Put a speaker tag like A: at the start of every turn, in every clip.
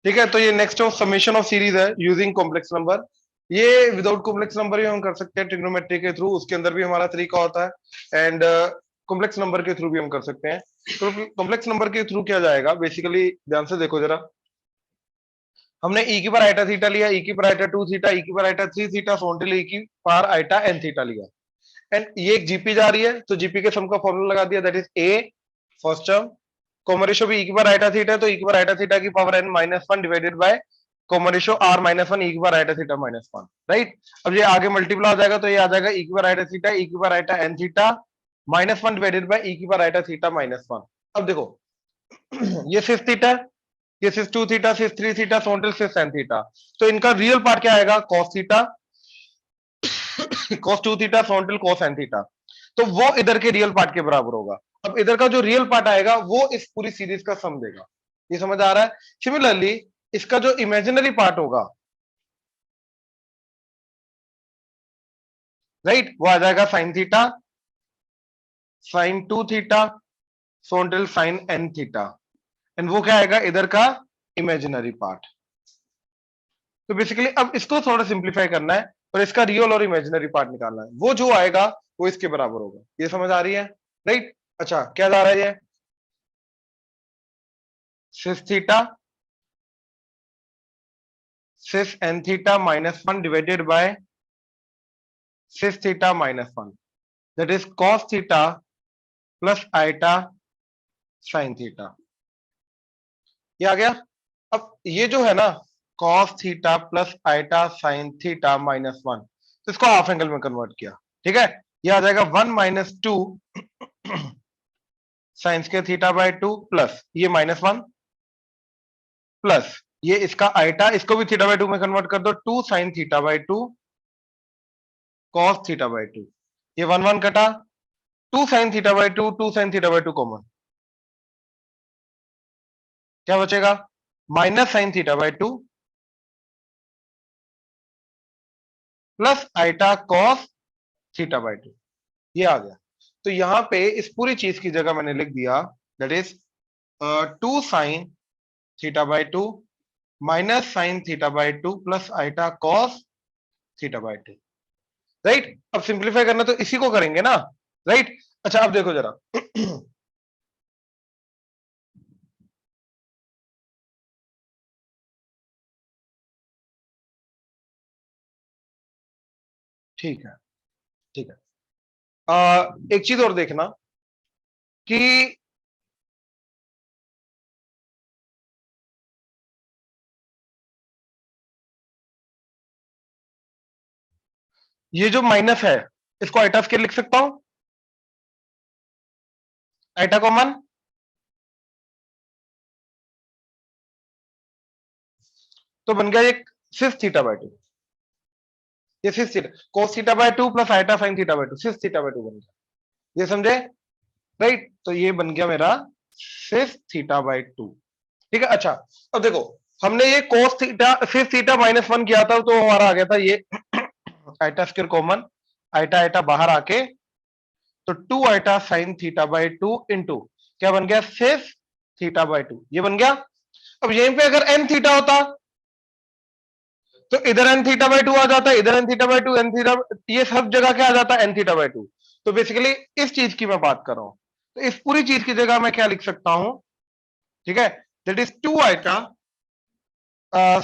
A: ठीक है, तो ये next of summation of series है यूजिंग कॉम्प्लेक्स नंबर। ये विदाउट कॉम्प्लेक्स नंबर ही हम कर सकते हैं ट्रिग्नोमेट्री के थ्रू, उसके अंदर भी हमारा तरीका होता है। एंड कॉम्प्लेक्स नंबर के थ्रू भी हम कर सकते हैं। तो कॉम्प्लेक्स नंबर के थ्रू क्या जाएगा, बेसिकली ध्यान से देखो जरा। हमने ई की पावर आइटा थीटा लिया, ई की पावर आइटा 2 थीटा, ई की पावर आइटा 3 थीटा, सोन ई की पावर आइटा एन थीटा लिया। एंड ये एक जीपी जा रही है, तो जीपी के सम का फॉर्मूला लगा दिया, that is a first term common ratio भी ई की पावर आइटा थीटा, तो ई की पावर आइटा थीटा की power n minus one divided by common ratio r minus one e की power iota theta minus one, right. अब ये आगे multiply हो जाएगा, तो ये आ जाएगा ई की पावर आइटा थीटा, ई की power iota n theta minus one divided by e की power iota theta minus one. अब देखो ये सिक्स थीटा, ये six two theta, six three theta, so on till six n theta. तो इनका real part क्या आएगा, कॉस थीटा cos 2 थीटा फ्रंटल cos n थीटा, तो वो इधर के रियल पार्ट के बराबर होगा। अब इधर का जो रियल पार्ट आएगा वो इस पूरी सीरीज का सम देगा। ये समझ आ रहा है। सिमिलरली इसका जो इमेजिनरी पार्ट होगा, राइट, वो आ जाएगा sine theta, sine 2 theta, frontal sine n theta. And वो क्या आएगा इधर का इमेजिनरी पार्ट। तो बेसिकली अब इसको थोड़ा सिंप्लीफाई करना है और इसका रियल और इमेजिनरी पार्ट निकालना है, वो जो आएगा वो इसके बराबर होगा। ये समझ आ रही है, राइट। अच्छा क्या जा रहा है, ये cis theta cis n theta minus one divided by cis theta minus one, that is cos theta plus iota sine theta. ये आ गया। अब ये जो है ना cos theta plus iota sine theta minus one, तो इसको हाफ एंगल में कन्वर्ट किया, ठीक है। ये आ जाएगा one minus two sine square theta by two plus ये माइनस वन प्लस ये इसका आइटा, इसको भी थीटा बाय टू में कन्वर्ट कर दो, two sine theta by two cos theta by two. ये वन वन कटा, two sine theta by two, two sine theta by two common, क्या बचेगा minus sine theta by two plus eta cos theta by two. ये आ गया। तो यहां पे इस पूरी चीज की जगह मैंने लिख दिया, that is two sine theta by two minus sine theta by two plus eta cos theta by two, right. अब सिंप्लीफाई करना तो इसी को करेंगे ना, राइट। अच्छा अब देखो जरा ठीक है, ठीक है। एक चीज और देखना कि ये जो माइनस है इसको आइटा स्केयर लिख सकता हूं, आइटा कॉमन, तो बन गया एक सिक्स थीटा बाय टू, ये six theta cos theta by two plus iota sine theta by two, six theta by two बन गया। ये समझे, राइट। तो ये बन गया मेरा सिक्स थीटा बाय टू, ठीक है। अच्छा अब देखो हमने ये cos theta six theta minus one किया था, तो हमारा आ गया था ये eta square common, eta eta बाहर आके, तो two iota sine theta by two into क्या बन गया सिक्स थीटा बाय टू, ये बन गया। अब यहीं पे अगर एन थीटा होता तो इधर एन थीटा बाय टू आ जाता है, इधर n theta by two, n theta, ये सब जगह क्या आ जाता है एन थीटा बाय टू। तो बेसिकली इस चीज की मैं बात कर रहा हूं, तो इस पूरी चीज की जगह मैं क्या लिख सकता हूं, ठीक है, that is two iota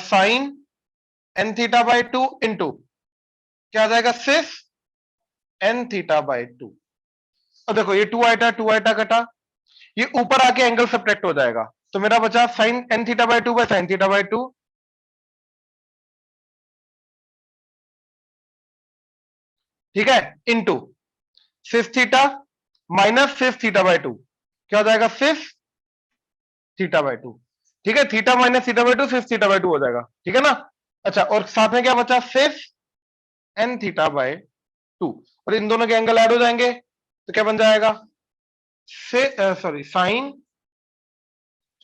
A: sine n theta by two into क्या आ जाएगा six n theta by two. अब देखो ये टू आइटा कटा, ये ऊपर आके एंगल सब्ट्रैक्ट हो जाएगा, तो मेरा बचा sine n theta by two by sine theta by two, ठीक है, into six theta minus six theta by two, क्या हो जाएगा सिक्स थीटा बाय टू, ठीक है, theta minus theta by two six theta by two हो जाएगा, ठीक है ना। अच्छा और साथ में क्या बचा six n theta by two, और इन दोनों के एंगल ऐड हो जाएंगे, तो क्या बन जाएगा sorry sine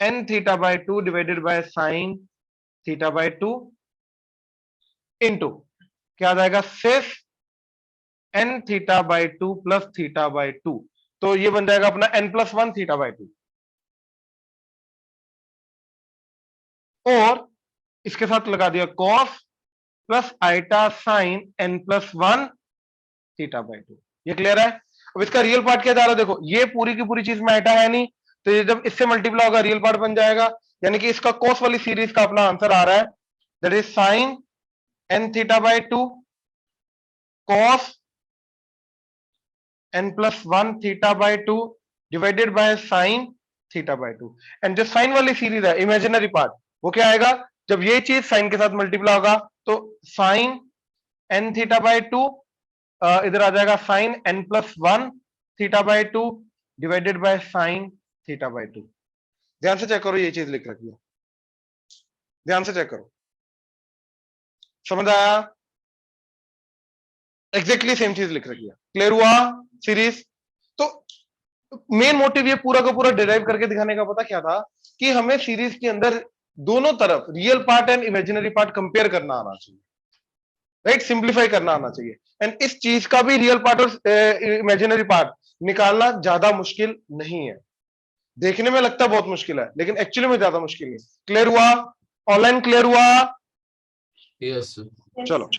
A: n theta by two divided by sine theta by two into क्या आ जाएगा six n theta by two plus theta by two, तो ये बन जाएगा अपना n plus one theta by two. और इसके साथ लगा दिया cos plus iota sine n plus 1 theta by 2। ये क्लियर है? अब इसका रियल पार्ट क्या जा रहा है, देखो ये पूरी की पूरी चीज में आइटा है नहीं, तो ये जब इससे मल्टीप्लाई होगा रियल पार्ट बन जाएगा, यानी कि इसका cos वाली सीरीज का अपना आंसर आ रहा है, that is sine n theta by 2 cos n plus 1 theta by 2 divided by sine theta by 2। And जो साइन वाली सीरीज है इमेजिनरी पार्ट, वो क्या आएगा, जब ये चीज साइन के साथ मल्टीप्लाई होगा तो साइन n थीटा बाई 2 इधर आ जाएगा sine n plus 1 theta by 2 divided by sine theta by 2। ध्यान से चेक करो, ये चीज लिख रखी है, ध्यान से चेक करो, समझ आया? एग्जैक्टली सेम चीज लिख रखी है। क्लियर हुआ सीरीज? तो मेन मोटिव ये पूरा का पूरा डिराइव करके दिखाने का पता क्या था, कि हमें सीरीज के अंदर दोनों तरफ real part and imaginary part compare करना आना चाहिए, राइट, सिंप्लीफाई करना आना चाहिए। एंड इस चीज का भी रियल पार्ट और इमेजिनरी पार्ट निकालना ज्यादा मुश्किल नहीं है, देखने में लगता बहुत मुश्किल है लेकिन एक्चुअली में ज्यादा मुश्किल नहीं। क्लियर हुआ? ऑनलाइन क्लियर हुआ?
B: यस।
A: चलो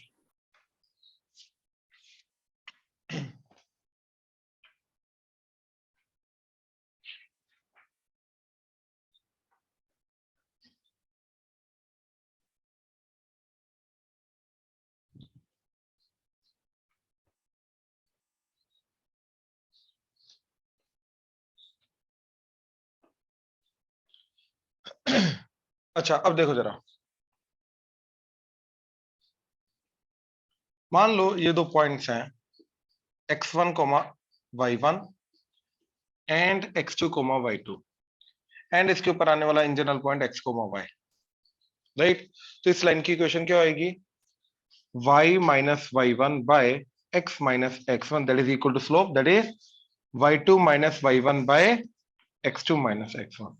A: अच्छा अब देखो जरा, मान लो ये दो पॉइंट्स हैं x1 y1 and x2 y2 and इसके ऊपर आने वाला in general point x y, right. तो इस लाइन की इक्वेशन क्या होगी, y minus y1 by x minus x1 that is equal to slope that is y2 minus y1 by x2 minus x1।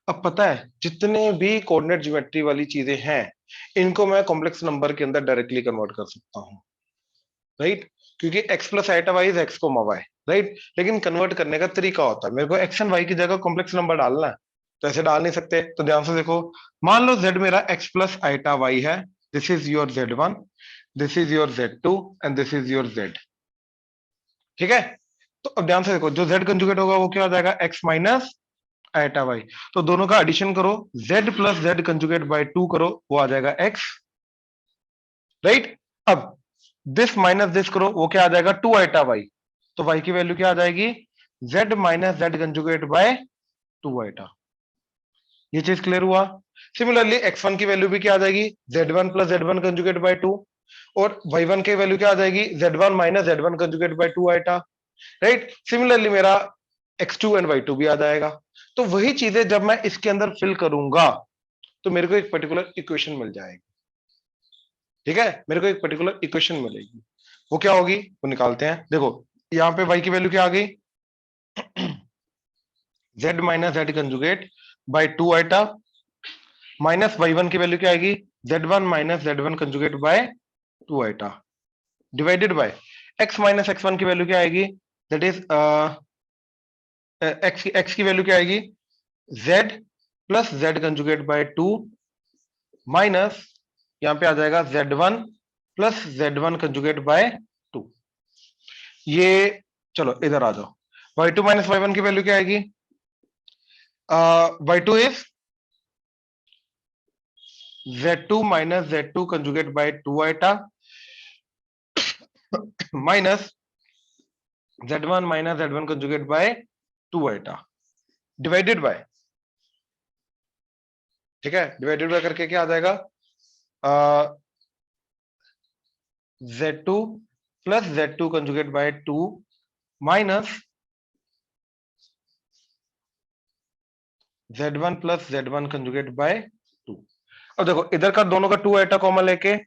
A: अब पता है जितने भी कोऑर्डिनेट ज्योमेट्री वाली चीजें हैं इनको मैं कॉम्प्लेक्स नंबर के अंदर डायरेक्टली कन्वर्ट कर सकता हूं, राइट, क्योंकि x plus iota y is x y, right. लेकिन कन्वर्ट करने का तरीका होता है, मेरे को x एंड y की जगह कॉम्प्लेक्स नंबर डालना है, तो ऐसे डाल नहीं सकते। तो ध्यान से देखो, मान लो z मेरा x प्लस आइटा y है, this is your z1, this is your z2 and this is your z, ठीक है। तो अब ध्यान से देखो, जो z कंजुगेट होगा वो क्या हो जाएगा, x माइनस आइटा y। तो दोनों का एडिशन करो, z plus z conjugate by 2 करो, वो आ जाएगा x, राइट। अब दिस माइनस दिस करो, वो क्या आ जाएगा 2 आइटा y, तो y की वैल्यू क्या आ जाएगी, z minus z conjugate by 2 iota. ये चीज क्लियर हुआ? सिमिलरली x1 की वैल्यू भी क्या आ जाएगी, z1 plus z1 conjugate by 2, और y1 की वैल्यू क्या आ जाएगी, z1 minus z1 conjugate by 2 iota, right. Similarly मेरा x2 एंड y2 भी आ जाएगा। तो वही चीजें जब मैं इसके अंदर फिल करूंगा तो मेरे को एक पर्टिकुलर इक्वेशन मिल जाएगी, ठीक है, मेरे को एक पर्टिकुलर इक्वेशन मिलेगी। वो क्या होगी, वो निकालते हैं। देखो यहाँ पे y की वैल्यू क्या आ गई, z minus z conjugate by 2 iota, minus y1 की वैल्यू क्या आएगी, z1 minus z1 conjugate by 2 iota, divided by x minus x1 की वैल्यू क्या आएगी, दैट इज x की वैल्यू क्या आएगी, z plus z conjugate by 2 minus यहां पे आ जाएगा z1 plus z1 conjugate by 2। ये चलो इधर आ जाओ, y2 माइनस y1 की वैल्यू क्या आएगी, y2 is z2 minus z2 conjugate by 2 iota minus z1 minus z1 conjugate by 2 iota divided by, ठीक है, डिवाइडेड बाय करके क्या आ जाएगा, z2 plus z2 conjugate by 2 minus z1 plus z1 conjugate by 2। अब देखो इधर का दोनों का 2 आइटा कॉमन लेके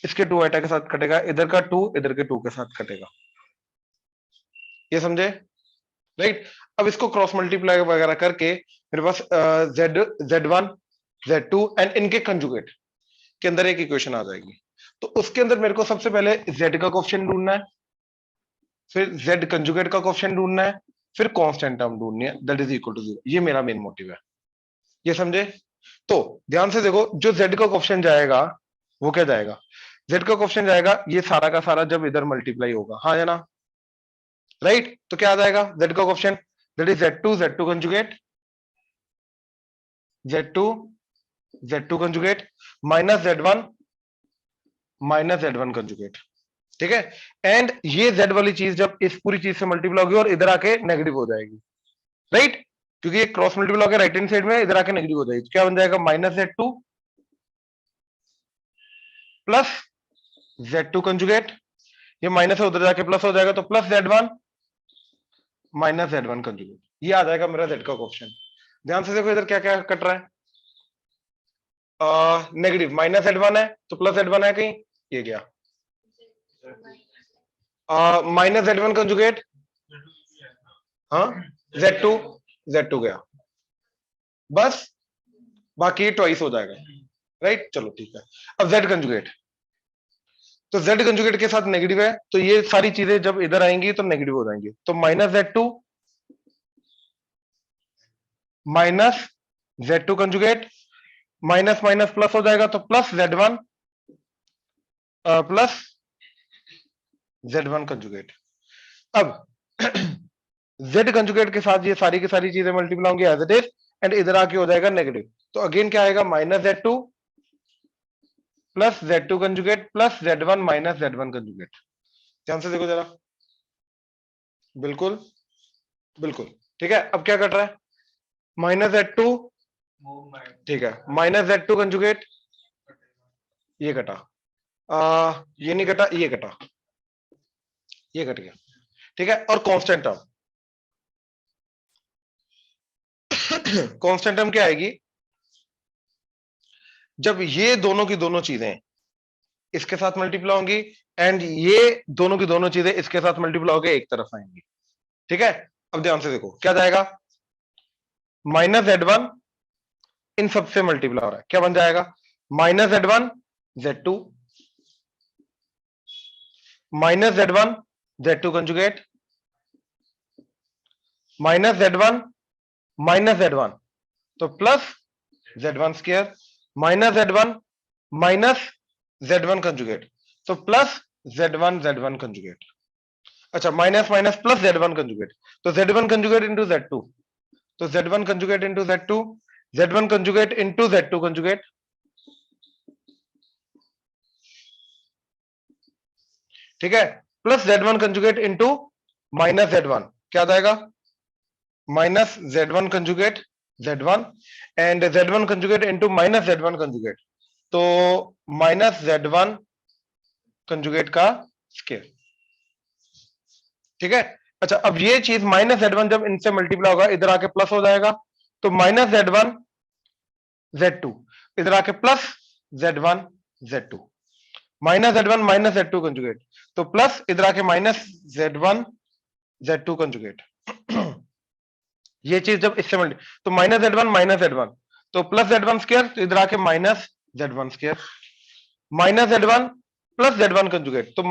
A: इसके 2 आइटा के साथ कटेगा, इधर का 2 इधर के 2 के साथ कटेगा, ये समझे, राइट। अब इसको क्रॉस मल्टीप्लाई वगैरह करके मेरे पास z1 z2 एंड इनके कंजुगेट के अंदर एक इक्वेशन आ जाएगी। तो उसके अंदर मेरे को सबसे पहले z का कोएफिशिएंट ढूंढना है, फिर z कंजुगेट का कोएफिशिएंट ढूंढना है, फिर कांस्टेंट टर्म ढूंढनी है दैट इज इक्वल टू 0। ये मेरा मेन मोटिव है, ये समझे। तो ध्यान से देखो, जो z का क्वेश्चन जाएगा वो क्या जाएगा, z का क्वेश्चन जाएगा ये सारा का सारा जब इधर मल्टीप्लाई होगा, हाँ या ना, राइट। तो क्या आ जाएगा z का question, that is z2 conjugate, z2 conjugate minus z1 conjugate, ठीक है। एंड ये z वाली चीज जब इस पूरी चीज से मल्टीप्लाई होगी और इधर आके नेगेटिव हो जाएगी, राइट, क्योंकि ये क्रॉस मल्टीप्लाई होकर राइट हैंड साइड में इधर आके नेगेटिव हो जाएगी, तो क्या बन जाएगा -z2 प्लस z2 कंजुगेट, ये माइनस है उधर जाके प्लस हो जाएगा, तो plus z1 minus z1 conjugate, ये आ जाएगा मेरा z का क्वेश्चन। ध्यान से देखो इधर क्या क्या कट रहा है, नेगेटिव -z1 है तो प्लस z1 है कहीं, ये गया, -z1 कंजुगेट, हाँ z2 गया, बस बाकी ट्वाइस हो जाएगा, राइट। चलो ठीक है, अब z कंजुगेट, तो z कंजुगेट के साथ नेगेटिव है, तो ये सारी चीजें जब इधर आएंगी तो नेगेटिव हो जाएंगी, तो -z2 conjugate, minus minus plus हो जाएगा, तो प्लस z1 कंजुगेट। अब z कंजुगेट के साथ ये सारी की सारी चीजें मल्टीप्लाई होंगी एज इट इज, एंड इधर आके हो जाएगा नेगेटिव, तो अगेन क्या आएगा -z2 plus z2 conjugate plus z1 minus z1 conjugate. ध्यान से देखो जरा, बिल्कुल बिल्कुल ठीक है। अब क्या कट रहा है, -z2, ठीक है, -z2 कंजुगेट, ये कटा, ये नहीं कटा, ये कटा, ये कट गया, ठीक है। और कांस्टेंट टर्म, कांस्टेंट टर्म क्या आएगी, जब ये दोनों की दोनों चीजें इसके साथ मल्टीप्लाई होंगी एंड ये दोनों की दोनों चीजें इसके साथ मल्टीप्लाई होकर एक तरफ आएंगी, ठीक है। अब ध्यान से देखो क्या जाएगा, -z1 इन सबसे मल्टीप्लाई हो रहा है, क्या बन जाएगा, -z1 z2 -z1 z2 conjugate -z1 -z1, तो plus z1 square -z1 -z1 conjugate, तो प्लस z1 कंजुगेट, अच्छा minus minus plus z1 conjugate, तो z1 कंजुगेट इंटू z2, तो z1 conjugate into z2, z1 conjugate into z2 conjugate, ठीक है, plus z1 conjugate into -z1, क्या आ जाएगा, -z1 conjugate z1 and z1 conjugate into -z1 conjugate, तो -z1 conjugate का square, ठीक है। अच्छा अब ये चीज -z1 जब इनसे मल्टीप्लाई होगा इधर आके प्लस हो जाएगा, तो -z1 z2, इधर आके plus z1 z2, -z1 conjugate, तो प्लस इधर आके -z1 z2 कंजुगेट, ये चीज जब इससे मल्टी, तो -z1 तो प्लस z1 स्क्वायर, तो इधर आके -z1 square, -z1 plus z1 conjugate, तो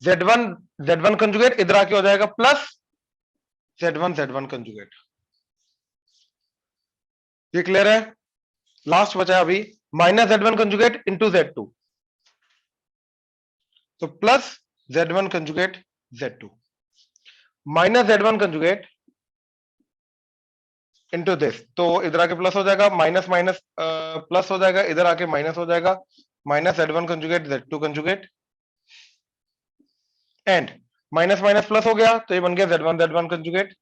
A: z1 कंजुगेट, इधर आके हो जाएगा प्लस z1 कंजुगेट। ये क्लियर है, लास्ट बचा अभी -z1 कंजुगेट इंटू z2, तो plus z1 conjugate z2 -z1 conjugate into this, तो इधर आके प्लस हो जाएगा, माइनस माइनस प्लस हो जाएगा, इधर आके माइनस हो जाएगा, -z1 conjugate z2 conjugate, and minus minus plus हो गया, तो ये बन गया z1 कंजुगेट,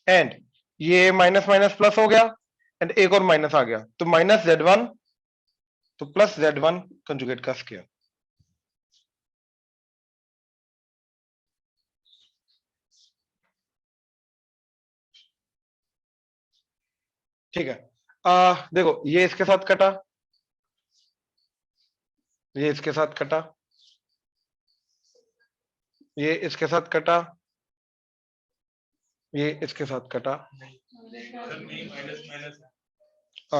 A: एंड ये माइनस माइनस प्लस हो गया, एंड एक और माइनस आ गया, तो -z1 तो प्लस z1 कंजुगेट का स्क्वायर, ठीक है। देखो ये इसके साथ कटा, ये इसके साथ कटा, ये इसके साथ कटा, ये इसके साथ कटा, आ,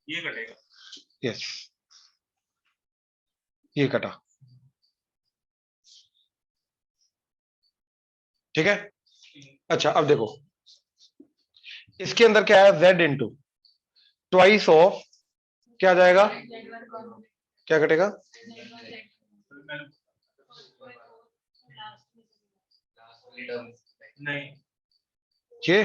C: ये कटेगा,
A: यस ये कटा, ठीक है। अच्छा अब देखो इसके अंदर क्या है, z इंटू ट्वाइस ऑफ क्या आ जाएगा, क्या कटेगा,
C: नहीं
A: ये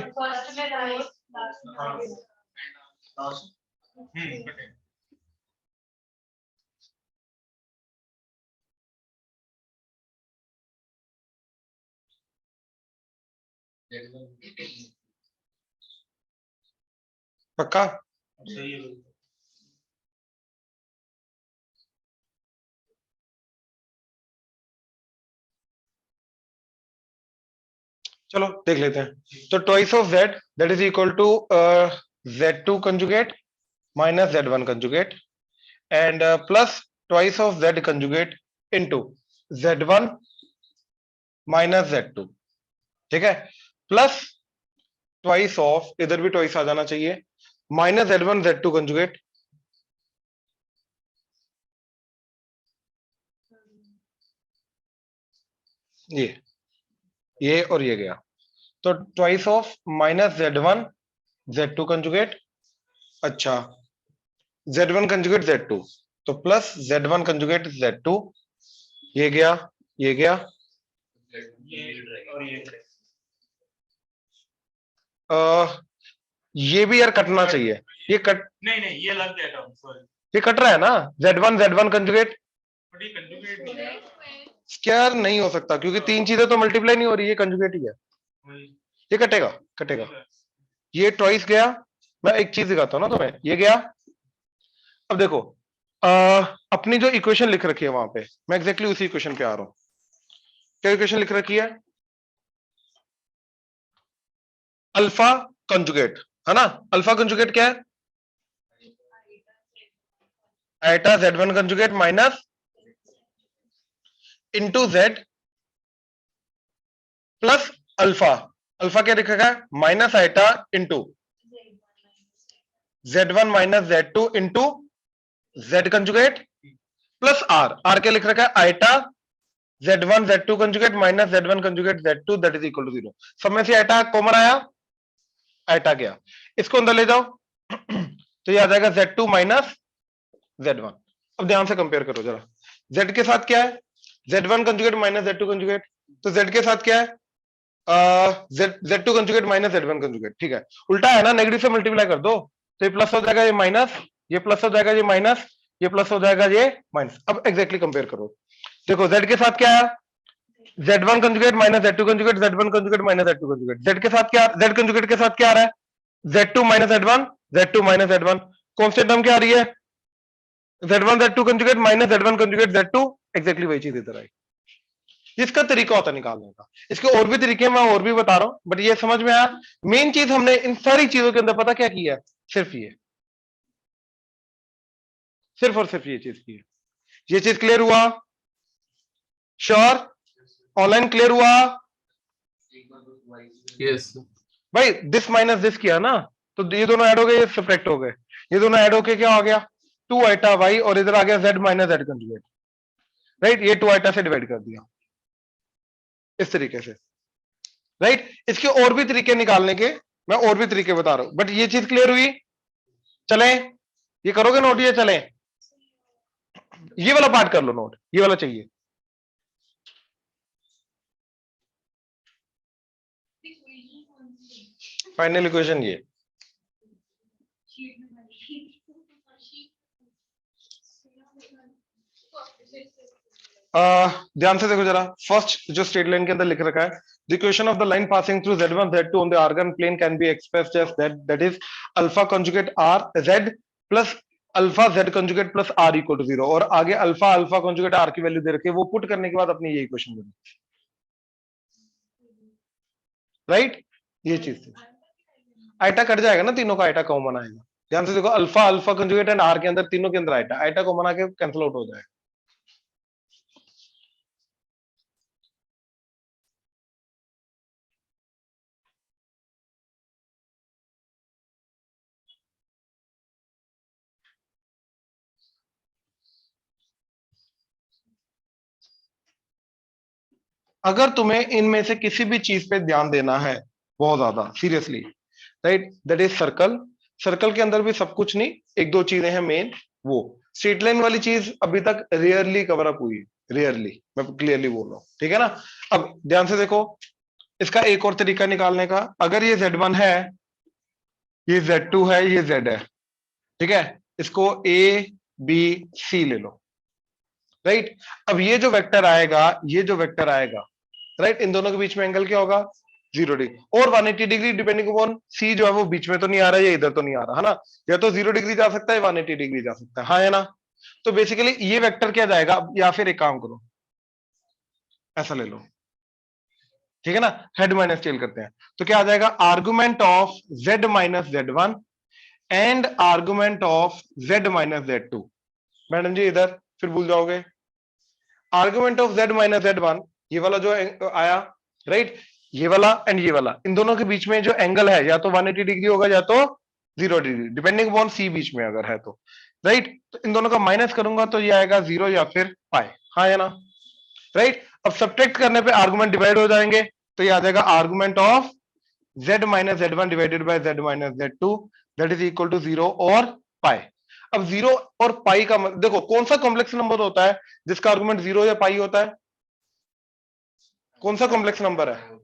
A: पक्का।
C: सही है।
A: चलो देख लेते हैं। तो twice of z that is equal to z2 conjugate minus z1 conjugate and plus twice of z conjugate into z1 minus z2, ठीक है, प्लस ट्वाइस ऑफ, इधर भी ट्वाइस आ जाना चाहिए, माइनस z1 z2 कंजुगेट, ये और ये गया, तो twice of minus z1 z2 conjugate, अच्छा z1 कंजुगेट z2, तो प्लस z1 कंजुगेट z2, ये गया, ये गया,
C: ये और ये
A: ये भी यार कटना चाहिए, ये कट,
C: नहीं नहीं ये लग गया था, सॉरी।
A: ये कट रहा है ना, z1 कंजुगेट,
C: बट ये कंजुगेट नहीं है।
A: क्या यार नहीं हो सकता क्योंकि तीन चीजें तो मल्टीप्लाई नहीं हो रही, ये कंजुगेट ही है, ये कटेगा, कटेगा, ये ट्वाइस गया। मैं एक चीज दिखाता हूं ना तुम्हें, ये गया। अब देखो अपनी जो इक्वेशन लिख रखी है वहां पे, मैं एग्जैक्टली उसी इक्वेशन पे आ रहा हूं। क्या इक्वेशन लिख रखी है, अल्फा कंजुगेट, है ना, अल्फा कंजुगेट क्या है, iota z1 conjugate minus into z plus alpha, alpha क्या लिखा है, minus iota into z1 minus z2 into z conjugate plus r क्या लिख रखा है, iota z1 z2 conjugate minus z1 conjugate z2 that is equal to 0। सब में से आइटा कॉमन आया, आइटा गया, इसको अंदर ले जाओ तो ये आ जाएगा z2 माइनस z1। अब ध्यान से कंपेयर करो जरा, z के साथ क्या है, z1 conjugate minus z2 conjugate, तो z के साथ क्या है, z2 conjugate minus z1 conjugate, ठीक है, उल्टा है ना, नेगेटिव से मल्टीप्लाई कर दो तो ये प्लस हो जाएगा, ये माइनस, ये प्लस हो जाएगा, ये माइनस, ये प्लस हो जाएगा, ये माइनस। अब एग्जैक्टली कंपेयर करो, देखो z के साथ क्या है, z1 conjugate minus z2 conjugate, z1 conjugate minus z2 conjugate, z के साथ क्या, z कंजुगेट के साथ क्या आ रहा है, z2 minus z1, z2 minus z1, constant term क्या आ रही है, z1 z2 conjugate minus z1 conjugate z2, exactly वही चीज इधर आई। इसका तरीका होता है निकालने का, इसके और भी तरीके मैं और भी बता रहा हूं, बट ये समझ में आया। मेन चीज हमने इन सारी चीजों के अंदर पता क्या किया है, सिर्फ ये, सिर्फ और सिर्फ ये चीज की है। ये चीज क्लियर हुआ, श्योर, ऑनलाइन क्लियर हुआ
B: Yes.
A: भाई, दिस माइनस दिस किया ना, तो ये दोनों ऐड हो गए, ये सब्ट्रैक्ट हो गए, ये दोनों ऐड होके क्या हो गया, 2 आइटा वाई, और इधर आ गया z minus z conjugate, right, ये 2 आइटा से डिवाइड कर दिया इस तरीके से, राइट। इसके और भी तरीके निकालने के, मैं और भी तरीके बता रहा हूं, बट ये चीज क्लियर हुई, चलें, ये करोगे नोट, ये चलें, ये वाला पार्ट कर लो नोट, ये वाला चाहिए। फाइनल इक्वेशन ये, ध्यान से देखो जरा, फर्स्ट जो स्ट्रेट लाइन के अंदर लिख रखा है, the equation of the line passing through z1 z2 on the Argand plane can be expressed as that is alpha conjugate r z plus alpha z conjugate plus r equal to 0, और आगे alpha alpha conjugate r की value दे रखी है, वो put करने के बाद अपनी ये इक्वेशन बनी, राइट, ये चीज थी। आइटा कट जाएगा ना, तीनों का आइटा कॉमन आएगा, ध्यान से देखो, alpha alpha conjugate and r के अंदर तीनों के अंदर आइटा, आइटा कॉमन आके कैंसिल आउट हो जाएगा। अगर तुम्हें इनमें से किसी भी चीज पे ध्यान देना है बहुत ज्यादा seriously, right, that is circle. Circle के अंदर भी सब कुछ नहीं, एक दो चीजें हैं मेन। वो स्ट्रेट लाइन वाली चीज अभी तक रेयरली कवर अप हुई है, रेयरली, मैं क्लियरली बोल रहा हूं, ठीक है ना। अब ध्यान से देखो, इसका एक और तरीका निकालने का, अगर ये Z1 है, ये Z2 है, ये Z है, ठीक है, इसको ABC ले लो, राइट। अब ये जो वेक्टर आएगा, ये जो वेक्टर आएगा, राइट, इन दोनों के बीच में एंगल क्या होगा, 0 डिग्री और 180 डिग्री, डिपेंडिंग अपॉन C जो है वो बीच में तो नहीं आ रहा है, ये इधर तो नहीं आ रहा है ना, या तो 0 डिग्री जा सकता है, 180 डिग्री जा सकता है, हाँ या ना। तो बेसिकली ये वेक्टर क्या जाएगा, या फिर एक काम करो, ऐसा ले लो, ठीक है ना, हेड माइनस टेल करते हैं, तो क्या आ जाएगा, argument of Z minus Z1 and argument of Z minus Z2। Madam ji इधर फिर भूल जाओगे, argument of Z minus Z1, ये वाला जो आया, राइट, ये वाला एंड ये वाला, इन दोनों के बीच में जो एंगल है या तो 180 डिग्री होगा या तो 0 डिग्री, डिपेंडिंग अपॉन C बीच में अगर है तो, राइट। तो इन दोनों का माइनस करूंगा तो ये आएगा 0 या फिर पाई, हाँ या ना, राइट। अब सब्ट्रैक्ट करने पे आर्गुमेंट डिवाइड हो जाएंगे, तो ये आ जाएगा argument of Z minus Z1 divided by Z minus Z2, that is equal to 0 और पाई। अब 0 और पाई का देखो, कौन सा कॉम्प्लेक्स नंबर होता है जिसका आर्गुमेंट 0 या पाई होता है, कौन सा कॉम्प्लेक्स नंबर है,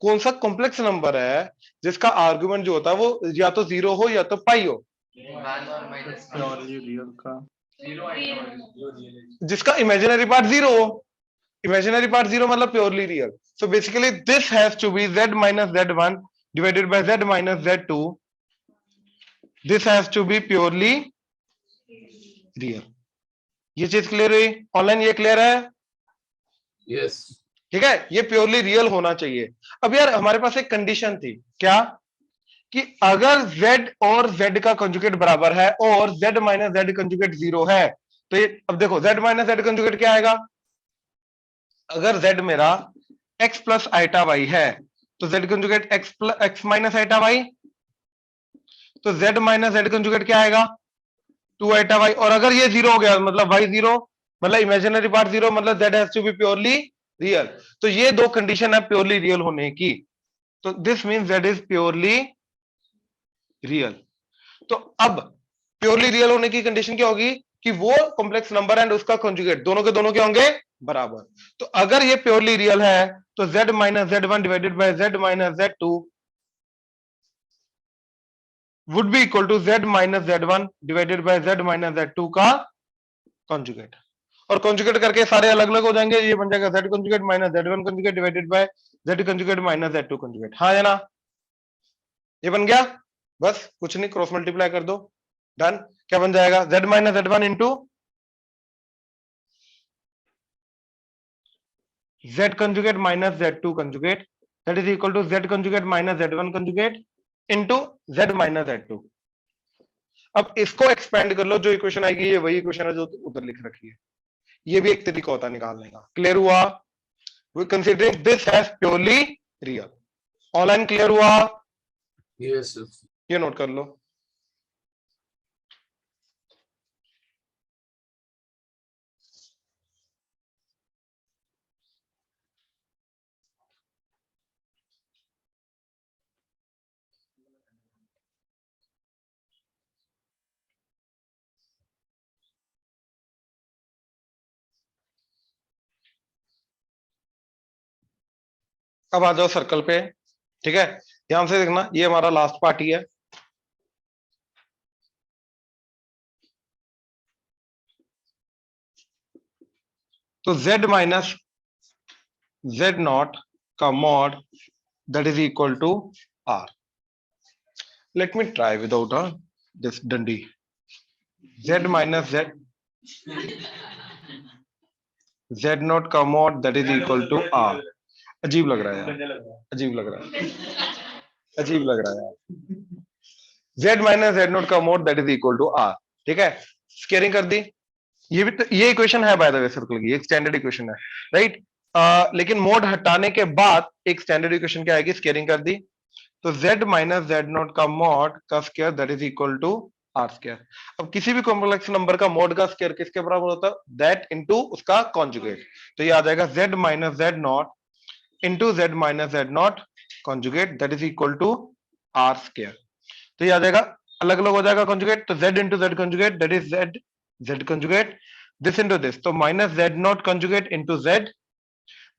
A: कौन सा कॉम्प्लेक्स नंबर है जिसका आर्गुमेंट जो होता है वो या तो 0 हो या तो पाई हो,
B: प्योरली रियल का
A: जिसका इमेजिनरी पार्ट 0 हो, imaginary part 0 मतलब purely real. So basically this has to be Z minus Z1 divided by Z minus Z2. This has to be purely real. ये चीज क्लियर हुई, ऑनलाइन ये क्लियर है,
B: yes
A: ठीक है, ये प्योरली रियल होना चाहिए। अब यार हमारे पास एक कंडीशन थी, क्या, कि अगर Z और Z का कंजुगेट बराबर है और Z माइनस Z कंजुगेट 0 है, तो ये अब देखो Z माइनस Z कंजुगेट क्या आएगा, अगर Z मेरा x प्लस आइटा y है तो Z conjugate x minus iota y, तो Z माइनस Z कंजुगेट क्या आएगा, 2 आइटा y, और अगर ये 0 हो गया मतलब y 0, मतलब इमेजिनरी पार्ट 0, मतलब Z has to be purely real. तो ये दो कंडीशन है प्योरली रियल होने की, तो this means Z is purely real. तो अब प्योरली रियल होने की कंडीशन क्या होगी, कि वो कॉम्प्लेक्स नंबर एंड उसका कंजुगेट दोनों के दोनों क्या होंगे, बराबर। तो अगर ये प्योरली रियल है तो Z minus Z1 divided by Z minus Z2 would be equal to Z minus Z1 divided by Z minus Z2 का कंजुगेट, और कंजुगेट करके सारे अलग अलग हो जाएंगे, ये बन जाएगा Z conjugate minus Z1 conjugate divided by Z conjugate minus Z2 conjugate, हाँ है ना, ये बन गया, बस कुछ नहीं, क्रॉस मल्टीप्लाई कर दो, डन। क्या बन जाएगा, Z minus Z1 into Z conjugate minus Z2 conjugate, that is equal to Z conjugate minus Z1 conjugate into Z minus Z2। अब इसको एक्सपेंड कर लो, जो इक्वेशन आएगी ये वही इक्वेशन है जो उधर लिख रखी है, ये भी एक तरीका होता है निकालने का, क्लियर हुआ, we considering this as purely real, online clear हुआ,
B: यस
A: ये नोट कर लो। अब आ जाओ सर्कल पे, ठीक है, ध्यान से देखना, ये हमारा लास्ट पार्ट ही है। तो Z माइनस Z0 का mod that is equal to R। Let me try without this डंडी, Z माइनस Z0 का mod that is equal to R। अजीब लग रहा है यार, अजीब लग रहा है, अजीब लग रहा है यार, Z माइनस Z0 का mod that is equal to R, ठीक है, स्केयरिंग कर दी, ये भी तो, ये इक्वेशन है बाय द वे सर्कल की, एक स्टैंडर्ड इक्वेशन है, राइट। लेकिन मोड हटाने के बाद एक स्टैंडर्ड इक्वेशन क्या आएगी, स्केयरिंग कर दी, तो Z माइनस Z0 का मॉड का square that is equal to r square. अब किसी भी कॉम्प्लेक्स नंबर का मॉड का स्क्वायर किसके बराबर होता है? दैट इनटू उसका कॉन्जुगेट। तो ये आ जाएगा z minus z not into z minus z not conjugate, that is equal to r square. तो ये आ जाएगा, अलग अलग हो जाएगा कॉन्जुगेट, तो z into z conjugate that is z conjugate, this into this, तो minus z not conjugate into z,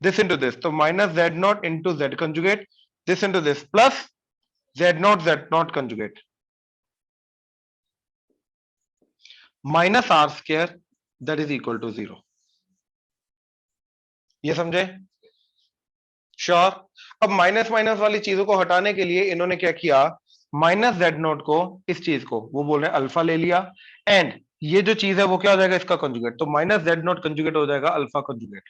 A: this into this, तो minus z naught into z conjugate, this into this plus z naught conjugate minus r square that is equal to 0। ये समझे? Sure? अब minus minus वाली चीजों को हटाने के लिए इन्होंने क्या किया, माइनस जेड नोट को, इस चीज को वो बोल रहे हैं अल्फा ले लिया, एंड ये जो चीज है वो क्या हो जाएगा, इसका कंजुगेट, तो माइनस जेड नोट कंजुगेट हो जाएगा अल्फा कंजुगेट,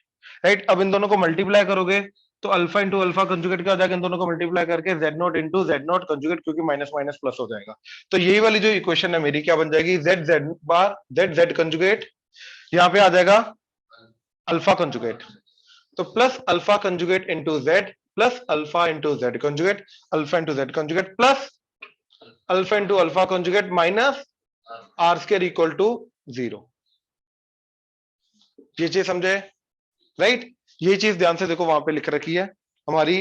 A: राइट। अब इन दोनों को मल्टीप्लाई करोगे तो अल्फा इंटू अल्फा कंजुगेट क्या हो जाएगा, इन दोनों को मल्टीप्लाई करके Z note into Z note conjugate, क्योंकि माइनस माइनस प्लस हो जाएगा। तो यही वाली जो इक्वेशन है मेरी क्या बन जाएगी, z z bar z z conjugate, यहाँ पे आ जाएगा अल्फा कंजुगेट, तो plus alpha conjugate into z plus alpha into z conjugate, alpha into z conjugate plus alpha into alpha conjugate minus r square equal to 0। ये चीज समझे, right. ये चीज ध्यान से देखो, वहां पे लिख रखी है हमारी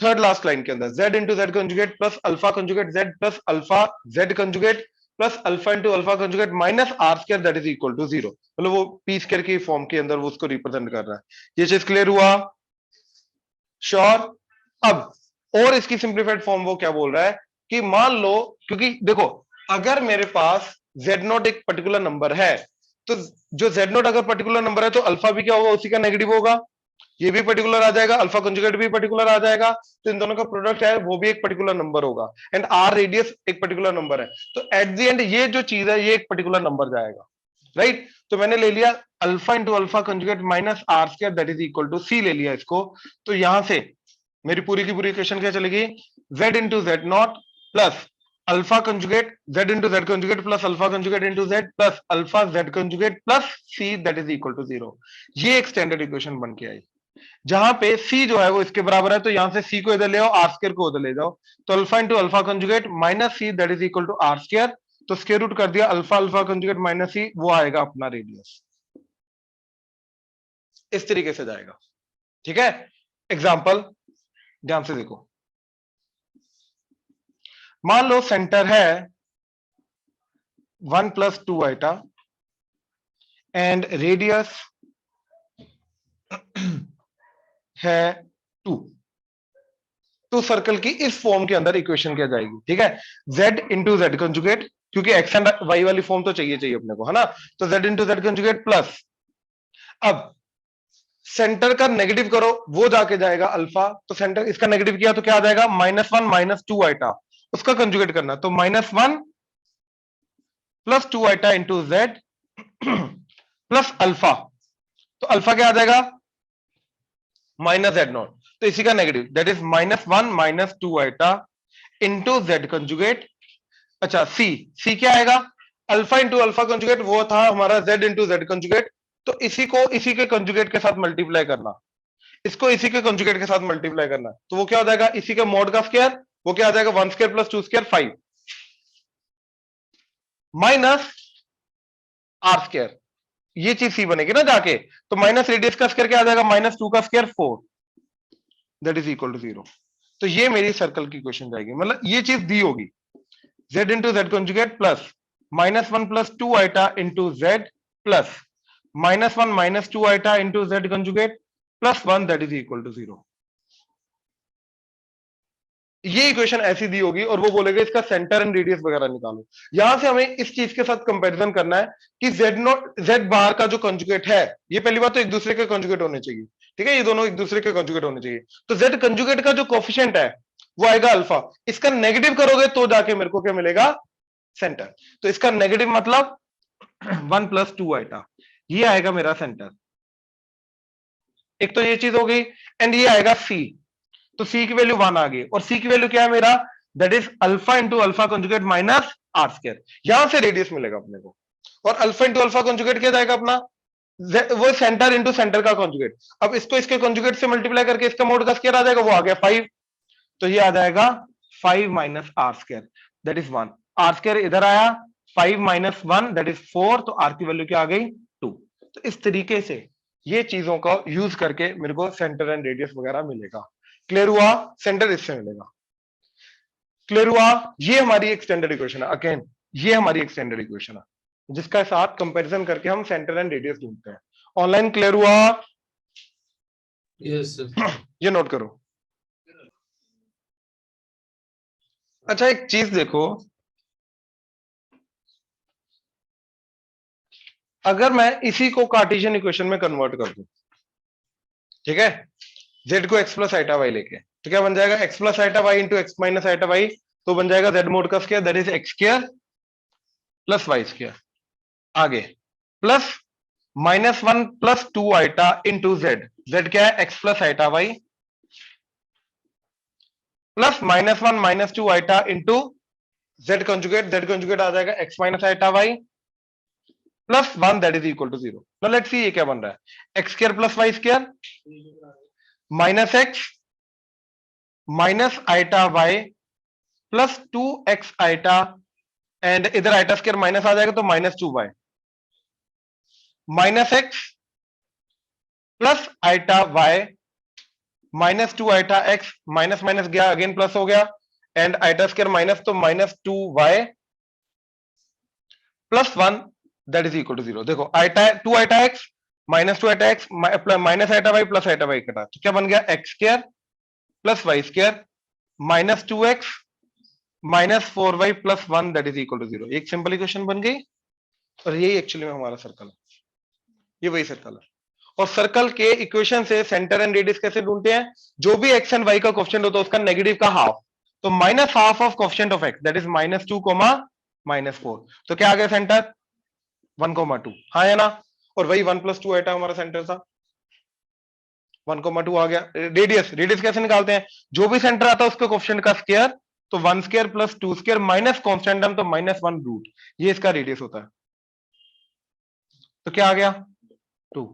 A: थर्ड लास्ट लाइन के अंदर, z into z conjugate plus alpha conjugate z plus alpha z conjugate plus alpha into alpha conjugate minus r square that is equal to 0। मतलब वो पी स्क्वायर की फॉर्म के अंदर वो उसको रिप्रेजेंट कर रहा है। ये चीज क्लियर हुआ? श्योर? अब और इसकी सिंप्लीफाइड फॉर्म वो क्या बोल रहा है कि मान लो, क्योंकि देखो अगर मेरे पास z नॉट एक पर्टिकुलर नंबर है, तो जो z नॉट अगर पर्टिकुलर नंबर है तो अल्फा भी क्या होगा, उसी का नेगेटिव होगा, ये भी पर्टिकुलर आ जाएगा, अल्फा कंजुगेट भी पर्टिकुलर आ जाएगा, तो इन दोनों का प्रोडक्ट है वो भी एक पर्टिकुलर नंबर होगा, एंड आर रेडियस एक पर्टिकुलर नंबर है, तो एट द एंड ये जो चीज है ये एक पर्टिकुलर नंबर जाएगा, राइट। तो मैंने ले लिया alpha into alpha conjugate minus r square that is equal to c ले लिया इसको, तो यहां से मेरी पूरी की पूरी इक्वेशन क्या चलेगी, z into z not plus alpha conjugate z into z conjugate plus alpha conjugate into z plus alpha z conjugate plus c that is equal to 0। ये एक स्टैंडर्ड इक्वेशन बन के आई, जहां पे c जो है वो इसके बराबर है, तो यहां से c को इधर ले आओ, आर स्क्वायर को उधर ले जाओ, तो alpha into alpha conjugate minus c that is equal to r square, तो स्क्वायर रूट कर दिया alpha alpha conjugate minus c, वो आएगा अपना रेडियस, इस तरीके से जाएगा, ठीक है। एग्जांपल ध्यान से देखो, मान लो सेंटर है 1 प्लस 2 आइटा एंड रेडियस है 2, तो सर्कल की इस फॉर्म के अंदर इक्वेशन क्या जाएगी, ठीक है, z इंटू जेड कंजुगेट, क्योंकि एक्स एंड वाई वाली फॉर्म तो चाहिए अपने को, है ना, तो z into z conjugate plus, अब सेंटर का नेगेटिव करो वो जाके जाएगा अल्फा, तो सेंटर इसका नेगेटिव किया तो क्या आ जाएगा, -1 -2 आइटा, उसका कंजुगेट करना, तो -1 plus 2 iota into z plus alpha, तो अल्फा क्या आ जाएगा, माइनस जेड नॉट, तो इसी का negative that is -1 -2 iota into z conjugate. अच्छा सी क्या आएगा, अल्फा इंटू अल्फा कंजुगेट वो था हमारा z इंटू जेड कंजुगेट, तो इसी को इसी के कंजुगेट के साथ मल्टीप्लाई करना, इसको इसी के कंजुगेट के साथ मल्टीप्लाई करना, तो वो क्या हो जाएगा, इसी के मॉड का स्क्वायर, वो क्या आ जाएगा 1 square plus 2 square 5 minus r square, ये चीज सी बनेगी ना जाके, तो माइनस रेडियस का स्क्वायर क्या आ जाएगा, -2 का square 4 that is equal to 0। तो ये मेरी सर्कल की क्वेश्चन जाएगी, मतलब ये चीज दी होगी, z into z conjugate plus -1 plus 2 iota into z plus -1 -2 iota into z conjugate plus 1 that is equal to 0। ये इक्वेशन ऐसी दी होगी और वो बोलेगा इसका सेंटर एंड रेडियस वगैरह निकालो। यहां से हमें इस चीज के साथ कंपैरिजन करना है कि z बार का जो कंजुगेट है, ये पहली बात तो एक दूसरे के कंजुगेट होने चाहिए, ठीक है, ये दोनों एक दूसरे के कंजुगेट होने चाहिए, तो z कंजुगेट का जो कोफिशिएंट है वो आएगा अल्फा, इसका नेगेटिव करोगे तो जाके मेरे को क्या मिलेगा, सेंटर, तो इसका नेगेटिव मतलब 1 प्लस 2 आइटा, ये आएगा मेरा सेंटर, एक तो ये चीज हो गई, एंड ये आएगा सी, तो सी की वैल्यू 1 आ गई, और सी की वैल्यू क्या है मेरा, that is alpha into alpha conjugate minus r square, यहां से रेडियस मिलेगा अपने को, और अल्फा इंटू अल्फा कंजुगेट क्या जाएगा अपना, वो सेंटर इंटू सेंटर का कंजुगेट, अब इसको इसके कंजुगेट से मल्टीप्लाई करके इसका मोड का स्क्वायर आ जाएगा, वो आ गया 5, तो ये आ जाएगा 5 minus r square that is 1। R square इधर आया, 5 माइनस 1 दैट इज 4, तो आर की वैल्यू क्या आ गई 2। तो इस तरीके से ये चीजों का यूज करके मेरे को सेंटर एंड रेडियस वगैरह मिलेगा। क्लियर हुआ? सेंटर इससे मिलेगा। क्लियर हुआ? ये हमारी एक स्टैंडर्ड इक्वेशन है। अगेन ये हमारी एक स्टैंडर्ड इक्वेशन है जिसका साथ कंपैरिजन करके हम सेंटर एंड रेडियस ढूंढते हैं। ऑनलाइन क्लियर हुआ?
B: Yes, sir.
A: ये नोट करो। अच्छा एक चीज देखो, अगर मैं इसी को कार्टेशियन इक्वेशन में कन्वर्ट कर दूं, ठीक है, जेड को एक्स प्लस आइटा वाई लेके, तो क्या बन जाएगा x plus iota y into x minus iota y, तो बन जाएगा जेड मोड का square that is x square plus y square. आगे plus minus 1 plus 2 iota into z, z क्या है x plus iota y, plus minus 1 minus 2 iota into z conjugate आ जाएगा x minus iota y plus 1 that is equal to 0। Now let's see ये क्या बन रहा है, x square plus y square minus x minus iota y plus 2x iota, and इधर iota square minus आ जाएगा तो minus 2y minus x plus iota y minus 2 iota x, minus minus गया अगेन प्लस हो गया, and iota square minus तो minus 2y plus 1 that is equal to 0। देखो iota 2 iota x minus 2 iota x minus iota y plus iota Y कटा, तो क्या बन गया x square plus y square minus 2x minus 4y plus 1 that is equal to 0। एक simple equation बन गई, और यही एक्चुअली में हमारा सर्कल है, ये वही सर्कल है। और सर्कल के इक्वेशन से सेंटर एंड रेडियस कैसे ढूंढते हैं, जो भी एक्स एंड वाई का कोएफिशिएंट होता है उसका नेगेटिव का हाफ, तो minus half of coefficient of x that is minus 2 minus 4, तो क्या आ गया सेंटर 1,2। हाँ है ना, और वही 1 प्लस 2 आइटा हमारा सेंटर था, 1,2 आ गया। रेडियस, रेडियस कैसे निकालते हैं, जो भी सेंटर आता है उसके कोएफिशिएंट का स्क्वायर, तो 1 square plus 2 square minus constant term तो माइनस 1 रूट, ये इसका रेडियस होता है। तो क्या आ गया 2,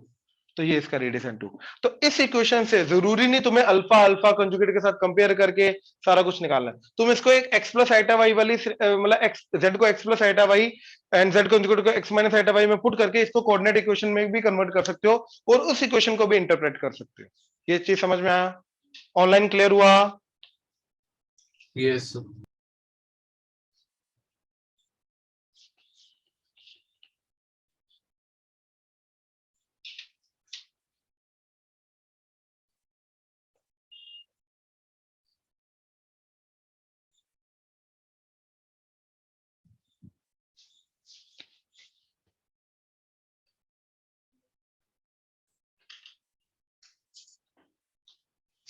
A: तो ये इसका रेडियस है 2। तो इस इक्वेशन से जरूरी नहीं तुम्हें अल्फा अल्फा कंजुगेट के साथ कंपेयर करके सारा कुछ निकालना है, तुम इसको एक एक्स प्लस आइटा वाई वाली मतलब एक्स जेड को x plus iota y and z conjugate को एक्स माइनस आइटा वाई में पुट करके इसको कोऑर्डिनेट इक्वेशन में भी कन्वर्ट कर सकते हो, और उस इक्वेशन को भी इंटरप्रेट कर सकते हो। ये चीज समझ में आया? ऑनलाइन क्लियर हुआ?
B: Yes, sir.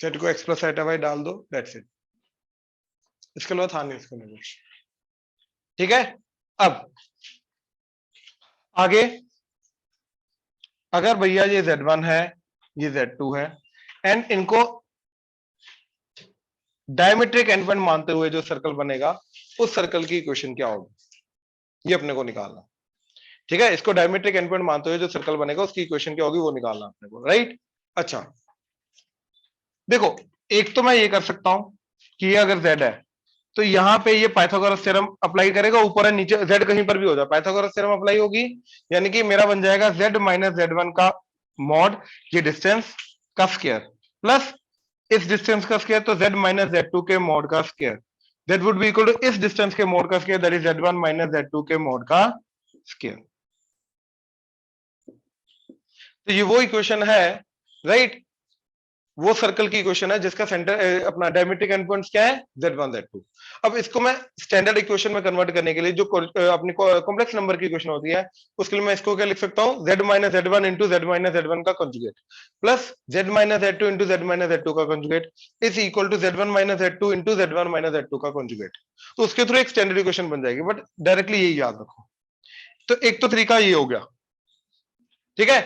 A: जेड को एक्स प्लस आइटा वाई डाल दो, दैट्स इट, इसके अलावा था नहीं इसको नहीं। ठीक है, अब आगे अगर भैया ये Z1 है, ये Z2 है, एंड इनको डायमेट्रिक एंड मानते हुए जो सर्कल बनेगा उस सर्कल की इक्वेशन क्या होगी, ये अपने को निकालना। ठीक है, इसको डायमेट्रिक एंड मानते हुए जो सर्कल बनेगा उसकी इक्वेशन क्या होगी वो निकालना अपने को, राइट। अच्छा देखो, एक तो मैं ये कर सकता हूं कि ये अगर Z है तो यहां पे ये पाइथागोरस थ्योरम अप्लाई करेगा, ऊपर है नीचे Z कहीं पर भी हो जाए पाइथागोरस थ्योरम अप्लाई होगी, यानी कि मेरा बन जाएगा Z माइनस Z1 का मॉड, ये डिस्टेंस का स्क्वायर, प्लस इस डिस्टेंस का स्क्वायर तो Z माइनस Z2 के मॉड का square, that would be equal to इस डिस्टेंस के मॉड का square that is Z1 minus Z2 के मॉड का स्क्वायर। तो ये वो इक्वेशन है, राइट, वो सर्कल की इक्वेशन है जिसका सेंटर अपना डायमेट्रिक एंड पॉइंट्स क्या है Z1 Z2। अब इसको मैं स्टैंडर्ड इक्वेशन में कन्वर्ट करने के लिए जो अपनी कॉम्प्लेक्स नंबर की इक्वेशन होती है उसके लिए मैं इसको क्या लिख सकता हूं, Z minus Z1 into Z minus Z1 का conjugate plus Z minus Z2 into Z minus Z2 का conjugate is equal to Z1 minus Z2 into Z1 minus Z2 का कंजुगेट। तो उसके थ्रू एक स्टैंडर्ड इक्वेशन बन जाएगी, but directly यही याद रखो। तो एक तो तरीका ये हो गया, ठीक है।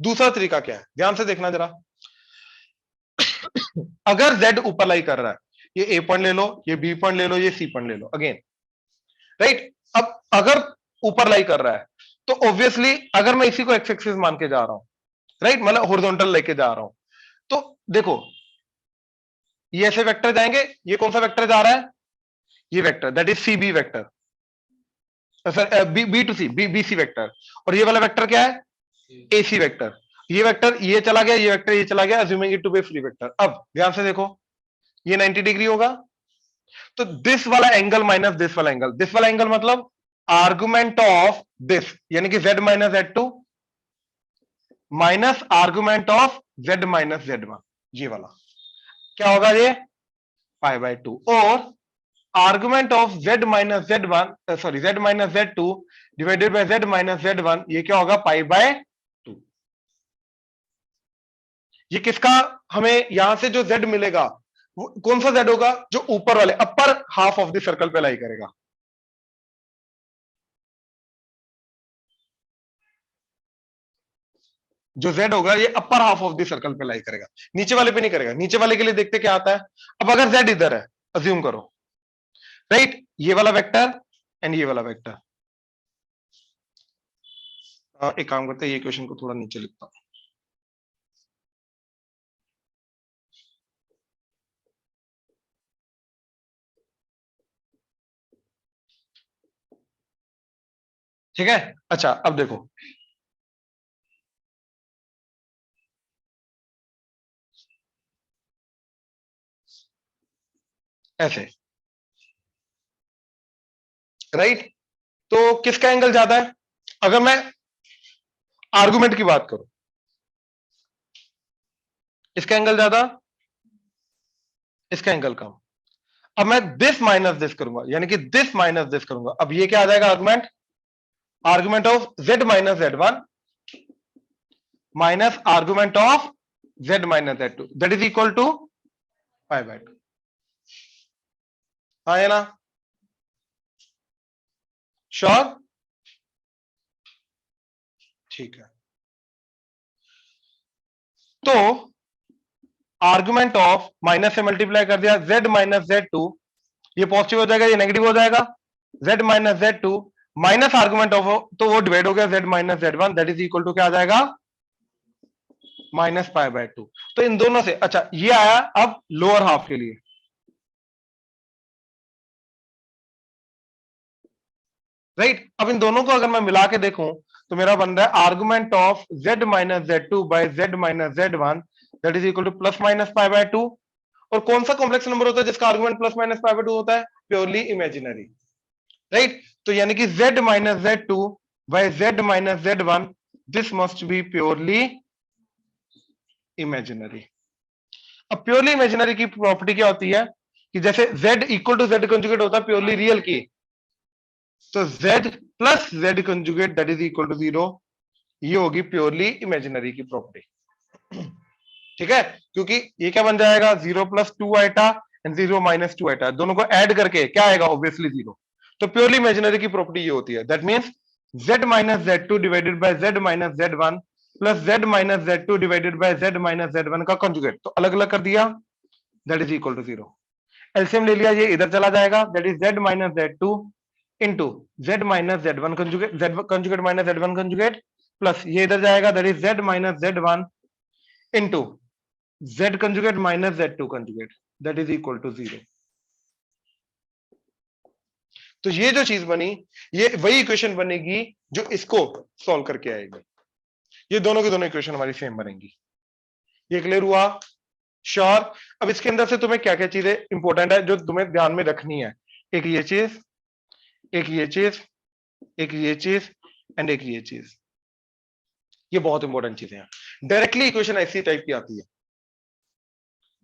A: दूसरा तरीका क्या है, ध्यान से देखना जरा। अगर Z ऊपर लाई कर रहा है, ये ए पॉइंट ले लो, ये बी पॉइंट ले लो, ये सी पॉइंट ले लो अगेन, राइट। अब अगर ऊपर लाई कर रहा है तो ऑब्वियसली अगर मैं इसी को एक्स एक्सिस मान के जा रहा हूं, राइट, मतलब हॉरिजॉन्टल लेके जा रहा हूं, तो देखो ये ऐसे वेक्टर जाएंगे, ये कौन सा वेक्टर जा रहा है, ये vector that is c b vector, sir b to c, b c vector, और ये वाला वेक्टर क्या है, ए सी वेक्टर। ये वेक्टर ये चला गया, ये वेक्टर ये चला गया, assuming it to be free vector. अब ध्यान से देखो, ये 90 डिग्री होगा, तो दिस वाला एंगल माइनस दिस वाला एंगल, दिस वाला एंगल मतलब आर्गुमेंट ऑफ दिस, यानी कि z minus Z2 minus argument of z minus Z1, ये वाला क्या होगा, ये π/2, और argument of z minus Z1, sorry z minus Z2 divided by z minus Z1, ये क्या होगा, π/2। ये किसका, हमें यहां से जो z मिलेगा वो कौन सा z होगा, जो ऊपर वाले upper half of the circle पे लाई करेगा। जो z होगा ये upper half of the circle पे लाई करेगा, नीचे वाले पे नहीं करेगा। नीचे वाले के लिए देखते क्या आता है। अब अगर z इधर है, अज्यूम करो, राइट, ये वाला वेक्टर एंड ये वाला वेक्टर। एक काम करते हैं, ये क्वेश्चन को थोड़ा नीचे लिखता हूं। ठीक है, अच्छा अब देखो, ऐसे, राइट, तो किसका एंगल ज्यादा है, अगर मैं आर्गुमेंट की बात करूं, इसका एंगल ज्यादा, इसका एंगल कम। अब मैं दिस माइनस दिस करूंगा, यानी कि दिस माइनस दिस करूंगा, अब ये क्या आ जाएगा, argument, argument of z minus Z1 minus argument of z minus Z2, that is equal to π/2। हाँ है ना, श्योर, ठीक है। तो आर्गुमेंट ऑफ, माइनस से मल्टीप्लाई कर दिया, z माइनस Z2, ये पॉजिटिव हो जाएगा, ये नेगेटिव हो जाएगा, z minus Z2 minus argument of, तो वो डिवाइड हो गया z minus Z1, that is equal to क्या आ जाएगा, माइनस π/2। तो इन दोनों से, अच्छा ये आया अब लोअर हाफ के लिए, राइट। अब इन दोनों को अगर मैं मिला के देखूं तो मेरा बन रहा है argument of z minus Z2 by z minus Z1, that is equal to plus minus π/2। और कौन सा कॉम्प्लेक्स नंबर होता है जिसका आर्गुमेंट प्लस माइनस π/2 होता है, प्योरली इमेजिनरी, राइट। तो यानी कि z minus Z2 by z minus Z1, this must be purely imaginary. अब प्योरली इमेजिनरी की प्रॉपर्टी क्या होती है कि जैसे z equal to z conjugate होता है प्योरली रियल की, तो z plus z conjugate that is equal to 0, ये होगी प्योरली इमेजिनरी की प्रॉपर्टी। ठीक है, क्योंकि ये क्या बन जाएगा, 0 plus 2 iota and 0 minus 2 iota, दोनों को ऐड करके क्या आएगा, ऑब्वियसली 0। तो प्योरली इमेजिनरी की प्रॉपर्टी ये होती है, that means z minus Z2 divided by z minus Z1 plus z minus Z2 divided by z minus Z1 का कंजुगेट, तो अलग अलग कर दिया, that is equal to 0। LCM ले लिया, ये इधर चला जाएगा, that is z minus Z2 into z minus Z1 conjugate, z conjugate minus Z1 conjugate, plus ये इधर जाएगा, that is z minus Z1 into z conjugate minus Z2 conjugate, that is equal to 0। तो ये जो चीज बनी, ये वही इक्वेशन बनेगी जो इसको सॉल्व करके आएगी। ये दोनों की दोनों इक्वेशन हमारी सेम बनेंगी। ये क्लियर हुआ, श्योर। अब इसके अंदर से तुम्हें क्या क्या चीजें इंपॉर्टेंट है जो तुम्हें ध्यान में रखनी है, एक ये चीज, एक ये चीज, एक ये चीज एंड एक ये चीज, ये बहुत इंपॉर्टेंट चीजें हैं। डायरेक्टली इक्वेशन ऐसी टाइप की आती है,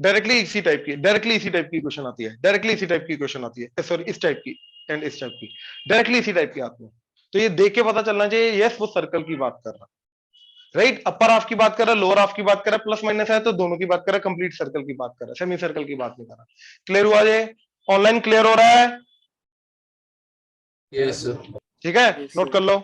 A: डायरेक्टली इसी टाइप की, डायरेक्टली इसी टाइप की इक्वेशन आती है, डायरेक्टली इसी टाइप की इक्वेशन आती है, सॉरी इस टाइप की एंड इस टाइप की, डायरेक्टली इसी टाइप की आती है। तो ये देख के पता चलना चाहिए, यस वो सर्कल की बात कर रहा, राइट, अपर हाफ की बात कर रहा है, लोअर हाफ की बात कर रहा है, प्लस माइनस है तो दोनों की बात कर रहा है, कंप्लीट सर्कल की बात कर रहा है, सेमी सर्कल की बात नहीं कर रहा। क्लियर हुआ, ये ऑनलाइन क्लियर हो रहा है,
B: यस सर,
A: ठीक है, नोट कर लो।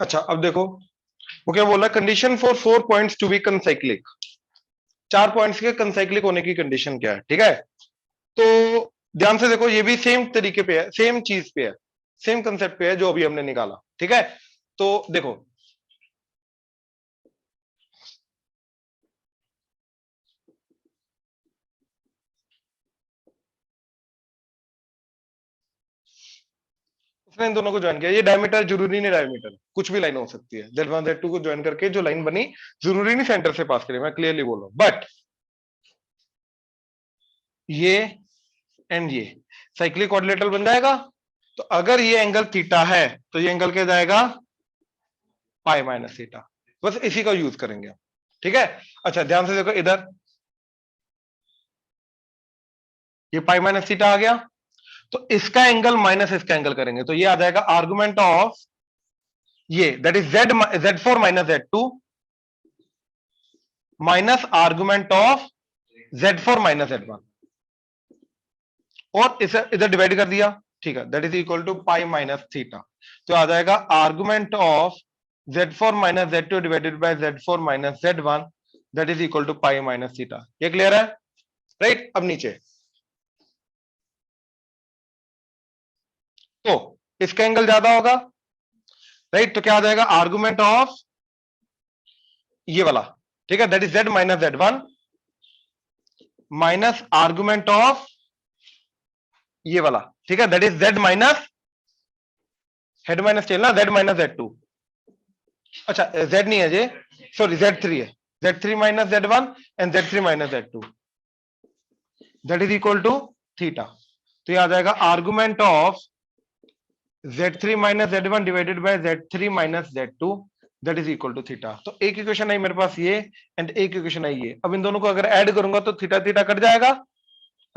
A: अच्छा अब देखो वो क्या बोला, condition for 4 points to be concyclic, 4 points के कंसाइक्लिक होने की कंडीशन क्या है, ठीक है। तो ध्यान से देखो, ये भी सेम तरीके पे है, सेम चीज पे है, सेम कंसेप्ट पे है जो अभी हमने निकाला, ठीक है। तो देखो उसने इन दोनों को ज्वाइन किया, ये डायमीटर जरूरी नहीं, डायमीटर कुछ भी लाइन हो सकती है, Z1 Z2 को ज्वाइन करके जो लाइन बनी जरूरी नहीं सेंटर से पास करें, मैं क्लियरली बोल रहा हूं। बट ये एंड ये साइक्लिक क्वाड्रिलेटरल बन जाएगा। तो अगर ये एंगल थीटा है तो ये एंगल क्या जाएगा, पाई माइनस थीटा, बस इसी का यूज करेंगे, ठीक है। अच्छा ध्यान से देखो इधर, ये पाई माइनस थीटा आ गया, तो इसका एंगल माइनस इसका एंगल करेंगे तो ये आ जाएगा आर्गुमेंट ऑफ ये, that is Z4 minus Z2 minus argument of Z4 minus Z1, और इसे इधर डिवाइड कर दिया, ठीक है, that is equal to pi minus theta. तो आ जाएगा argument of Z4 minus Z2 divided by Z4 minus Z1, that is equal to pi minus theta. ये क्लियर है, राइट। अब नीचे तो इसका एंगल ज्यादा होगा, राइट, तो क्या आ जाएगा आर्गुमेंट ऑफ ये वाला, ठीक है, that is Z minus Z1 minus argument of ये वाला, ठीक है, that is Z minus head minus tell ना, Z माइनस Z2, अच्छा Z नहीं है ये, सॉरी Z3 है, Z3 minus Z1 and Z3 minus Z2, that is equal to theta. तो ये आ जाएगा argument of Z3 minus Z1 divided by Z3 minus Z2, that is equal to theta. तो एक इक्वेशन आई मेरे पास ये एंड एक इक्वेशन आई ये, अब इन दोनों को अगर ऐड करूंगा तो थीटा थीटा कट जाएगा,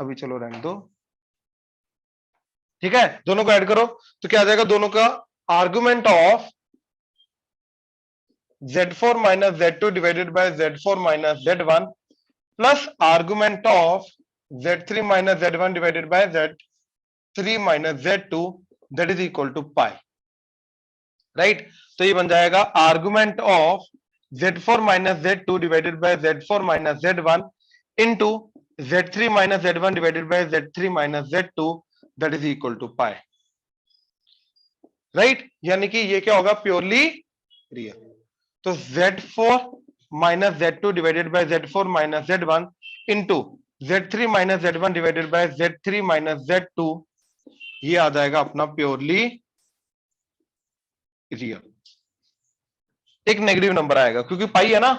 A: अभी चलो रहने दो, ठीक है, दोनों को ऐड करो तो क्या आ जाएगा, दोनों का argument of Z4 minus Z2 divided by Z4 minus Z1 plus argument of Z3 minus Z1 divided by Z3 minus Z2, that is equal to pi, right. तो ये बन जाएगा argument of Z4 minus Z2 divided by Z4 minus Z1 into Z3 minus Z1 divided by Z3 minus Z2, that is equal to pi, right. यानी कि ये क्या होगा, purely real. तो Z4 minus Z2 divided by Z4 minus Z1 into Z3 minus Z1 divided by Z3 minus Z2, ये आ जाएगा अपना प्योरली रियल। एक नेगेटिव नंबर आएगा क्योंकि पाई है ना,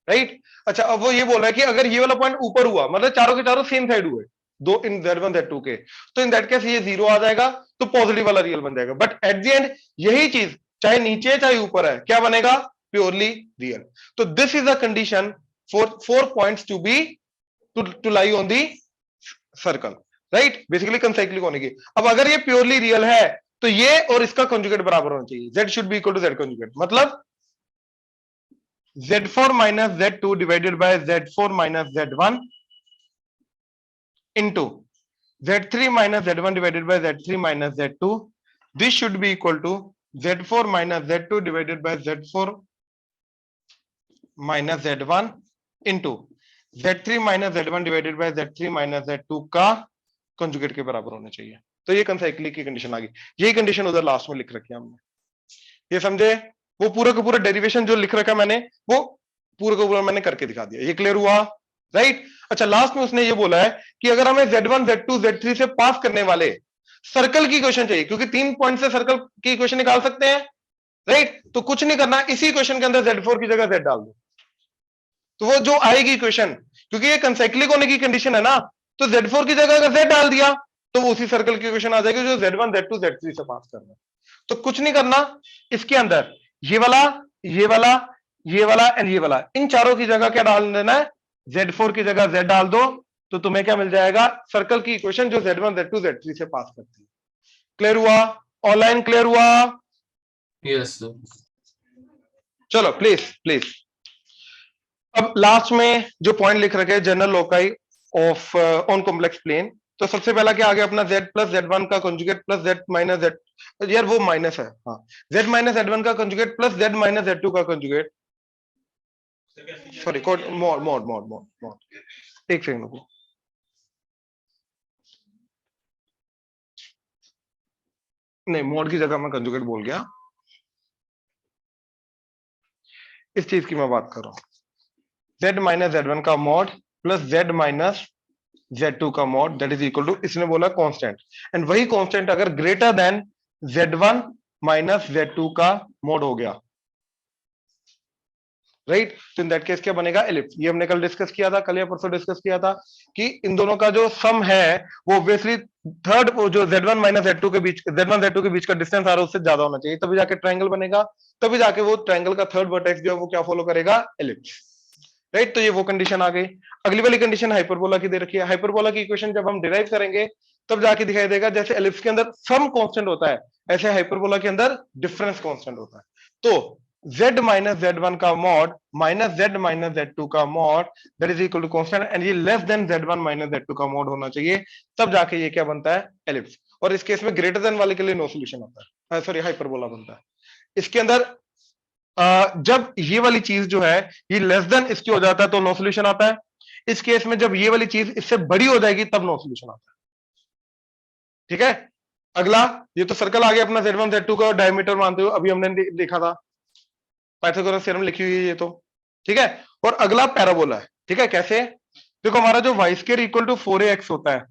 A: राइट। अच्छा अब वो ये बोल रहा है कि अगर ये वाला पॉइंट ऊपर हुआ, मतलब चारों के चारों सेम साइड हुए, दो इन Z1 Z2 के, तो इन दैट केस ये जीरो आ जाएगा, तो पॉजिटिव वाला रियल बन जाएगा। बट एट द एंड यही चीज चाहे नीचे चाहे ऊपर है, क्या बनेगा, प्योरली रियल। तो this is a condition for 4 points to be to lie on the circle, right, basically concyclic होने की। अब अगर ये प्योरली रियल है तो ये और इसका कंजुगेट बराबर होना चाहिए, Z should be equal to Z conjugate, मतलब Z4 minus Z2 divided by Z4 minus Z1 into Z3 minus Z1 divided by Z3 minus Z2. This should be equal to Z4 minus Z2 divided by Z4 minus Z1 into Z3 minus Z1 divided by Z3 minus Z2 का conjugate के बराबर होना चाहिए। तो ये कंसाइक्लिक की condition आ गई। यही कंडीशन उधर लास्ट में लिख रखी है हमने, ये समझे। वो पूरा का पूरा डेरिवेशन जो लिख रखा है मैंने, वो पूरा का पूरा मैंने करके दिखा दिया। ये क्लियर हुआ, राइट। अच्छा लास्ट में उसने ये बोला है कि अगर हमें Z1 Z2 Z3 से पास करने वाले सर्कल की इक्वेशन चाहिए, क्योंकि 3 पॉइंट से सर्कल की इक्वेशन निकाल सकते हैं, राइट। तो कुछ नहीं करना, इसी इक्वेशन के अंदर Z4 की जगह Z डाल दो, तो वो जो आएगी इक्वेशन, क्योंकि ये कंसाइक्लिक होने की कंडीशन है ना, तो Z4 की जगह अगर Z डाल दिया तो वो उसी सर्कल की इक्वेशन आ जाएगी जो Z1 Z2 Z3 से पास करना है। तो कुछ नहीं करना, इसके अंदर ये वाला ये वाला ये वाला एंड ये वाला, इन चारों की जगह क्या डाल देना है, Z4 की जगह Z डाल दो, तो तुम्हें क्या मिल जाएगा, सर्कल की इक्वेशन जो Z1 Z2 Z3 से पास करती है। क्लियर हुआ, ऑनलाइन क्लियर हुआ?
B: Yes sir.
A: चलो प्लीज प्लीज। अब लास्ट में जो पॉइंट लिख रखे हैं, general loci of on complex plane, तो सबसे पहला क्या आ गया अपना z प्लस z1 का conjugate plus z minus z, यार वो माइनस है, हाँ, z माइनस z1 का conjugate plus z minus z2 का conjugate, sorry code mod mod mod mod mod, एक सेकंड रुको, नहीं मॉड की जगह मैं कंजुगेट बोल गया, इस चीज की मैं बात कर रहा हूं, z माइनस z1 का mod plus z minus z2 का mod that is equal to, इसने बोला कांस्टेंट, एंड वही कांस्टेंट अगर greater than z1 minus z2 का मॉड हो गया, राइट, तो इन दैट केस क्या बनेगा, एलिप्स। ये हमने कल डिस्कस किया था, कल या परसों डिस्कस किया था कि इन दोनों का जो सम है वो ऑब्वियसली थर्ड, वो जो z1 माइनस z2 के बीच, z1 z2 के बीच का डिस्टेंस आ रहा है उससे ज्यादा होना चाहिए, तभी जाके ट्रायंगल बनेगा, तभी जाके वो ट्रायंगल का थर्ड वर्टेक्स जो है वो क्या फॉलो करेगा, एलिप्स, राइट। तो ये वो कंडीशन आ गई। अगली वाली कंडीशन हाइपरबोला की दे रखी है। हाइपरबोला की इक्वेशन जब हम डिराइव करेंगे तब जाके दिखाई देगा जैसे एलिप्स के अंदर सम कांस्टेंट होता है, ऐसे हाइपरबोला के अंदर डिफरेंस कांस्टेंट होता है। तो z माइनस z1 का mod minus z minus z2 का mod that is equal to constant, and ये less than z1 minus z2 का मॉड होना चाहिए, तब जाके ये क्या बनता है, एलिप्स। और इस केस में ग्रेटर देन वाले के लिए नो सॉल्यूशन होता है, सॉरी हाइपरबोला बनता है। इसके अंदर जब ये वाली चीज जो है ये लेस देन इसकी हो जाता है तो नो सॉल्यूशन आता है। इस केस में जब ये वाली चीज इससे बड़ी हो जाएगी तब नो सॉल्यूशन आता है, ठीक है। अगला, ये तो सर्कल आ गया अपना z1 z2 का डायमीटर मानते हुए, अभी हमने देखा था, पाइथागोरस थ्योरम लिखी हुई है ये तो, ठीक है। और अगला पैराबोला है, ठीक है। कैसे, देखो हमारा जो Y square equal to 4ax होता है,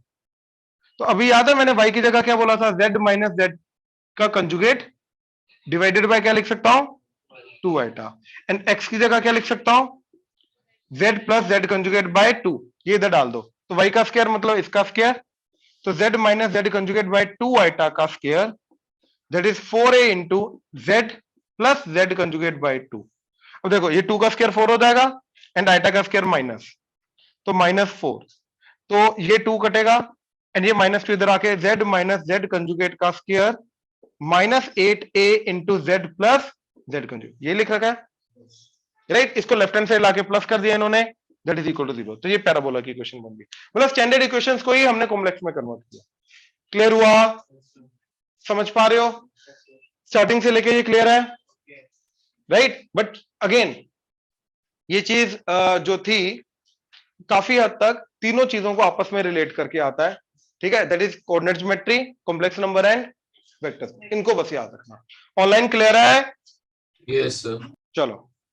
A: तो अभी याद है मैंने y की जगह क्या बोला था, z माइनस z का कंजुगेट डिवाइडेड बाय क्या लिख सकता हूं, 2 आइटा, एंड x की जगह क्या लिख सकता हूं, z plus z conjugate by 2, ये इधर डाल दो, तो y का स्क्वायर मतलब इसका स्क्वायर, तो z minus z conjugate by 2 iota का square that is 4a into z plus z conjugate by 2। अब देखो ये 2 का स्क्वायर 4 हो जाएगा एंड आइटा का स्क्वायर माइनस, तो -4, तो ये 2 कटेगा एंड ये -2 इधर आके z माइनस z कंजुगेट का square -8a into z plus z conjugate, ये लिख रखा है, राइट। इसको लेफ्ट हैंड साइड लाके प्लस कर दिया इन्होंने, दैट इज इक्वल टू 0। तो ये पैराबोला की इक्वेशन बन गई, मतलब स्टैंडर्ड इक्वेशंस को ही हमने कॉम्प्लेक्स में कन्वर्ट किया। क्लियर हुआ, समझ पा रहे हो, स्टार्टिंग से लेके ये क्लियर है, राइट। बट अगेन ये चीज जो थी काफी हद तक तीनों चीजों को आपस में रिलेट करके आता है, ठीक है। That is coordinate geometry, complex number and vector, इनको बस याद रखना। ऑनलाइन क्लियर है,
B: Yes, sir.
A: चलो